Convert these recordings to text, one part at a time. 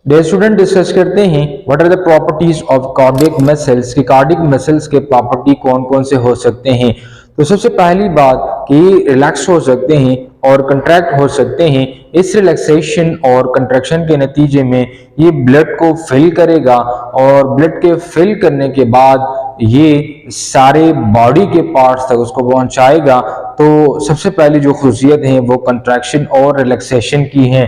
Day student discuss करते हैं what are the properties of cardiac muscles कि cardiac muscles के प्रॉपर्टी कौन कौन से हो सकते हैं। तो सबसे पहली बात कि रिलैक्स हो सकते हैं और कंट्रैक्ट हो सकते हैं। इस रिलैक्सेशन और कंट्रैक्शन के नतीजे में ये ब्लड को फिल करेगा और ब्लड के फिल करने के बाद ये सारे बॉडी के पार्ट्स तक उसको पहुंचाएगा। तो सबसे पहली जो खुशियत है वो कंट्रैक्शन और रिलैक्सेशन की है।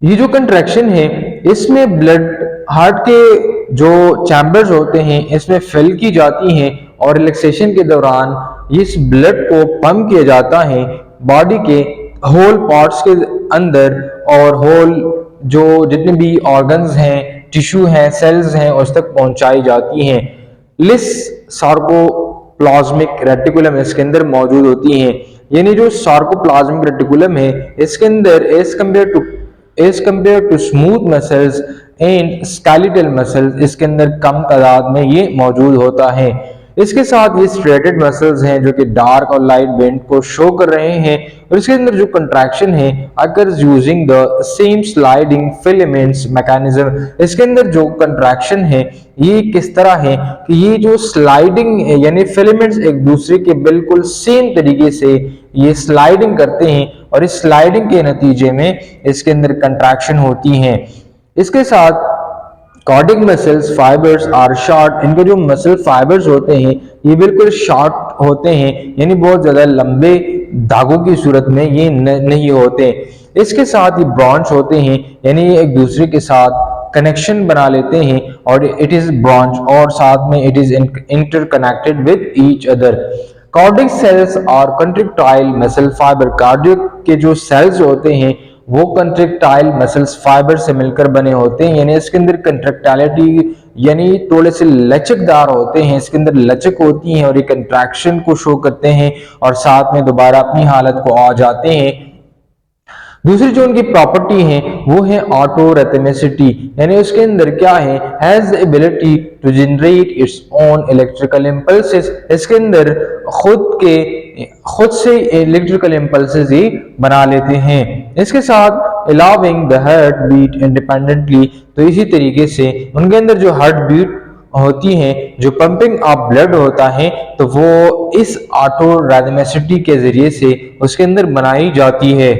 ये जो कंट्रैक्शन है इसमें ब्लड हार्ट के जो चैम्बर्स होते हैं इसमें फिल की जाती हैं और रिलैक्सेशन के दौरान इस ब्लड को पंप किया जाता है बॉडी के होल पार्ट्स के अंदर और होल जो जितने भी ऑर्गन्स हैं, टिश्यू हैं, सेल्स हैं उस तक पहुंचाई जाती हैं। लिस सार्कोप्लाज्मिक रेटिकुलम इसके अंदर मौजूद होती हैं। यानी जो सार्कोप्लाज्मिक रेटिकुलम है इसके अंदर as compare to smooth muscles and skeletal muscles इसके अंदर कम तादाद में ये मौजूद होता है। इसके साथ ये स्ट्रेटेड मसल्स हैं जो कि डार्क और लाइट बैंड को शो कर रहे हैं और इसके अंदर जो कंट्रैक्शन है occurs using the same sliding filaments mechanism. इसके अंदर जो कंट्रैक्शन है ये किस तरह है कि ये जो स्लाइडिंग यानी फिलामेंट्स एक दूसरे के बिल्कुल सेम तरीके से ये स्लाइडिंग करते हैं और इस स्लाइडिंग के नतीजे में इसके अंदर कंट्रैक्शन होती है। इसके साथ cardiac muscles fibres are short. इनके जो मसल फाइबर्स होते हैं ये बिल्कुल शॉर्ट होते हैं यानी बहुत ज्यादा लंबे धागों की सूरत में ये नहीं होते। इसके साथ ये ब्रांच होते हैं यानी ये एक दूसरे के साथ कनेक्शन बना लेते हैं और इट इज ब्रांच और साथ में it is interconnected with each other. Cardiac cells और कंट्रैक्टाइल मसल फाइबर। कार्डियक के जो सेल्स होते हैं वो कंट्रैक्टाइल मसल्स फाइबर से मिलकर बने होते हैं यानी इसके अंदर कंट्रैक्टाइलिटी यानी थोड़े से लचकदार होते हैं, इसके अंदर लचक होती है और ये कंट्रैक्शन को शो करते हैं और साथ में दोबारा अपनी हालत को आ जाते हैं। दूसरी जो उनकी प्रॉपर्टी है वो है ऑटो रेथमेसिटी यानी उसके अंदर क्या है has ability to generate its own electrical impulses. इसके अंदर खुद से इलेक्ट्रिकल इम्पल्सेस ही बना लेते हैं। इसके साथ allowing the heart beat independently. तो इसी तरीके से उनके अंदर जो हार्ट बीट होती है जो पंपिंग ऑफ ब्लड होता है तो वो इस ऑटो रेथमेसिटी के जरिए से उसके अंदर बनाई जाती है।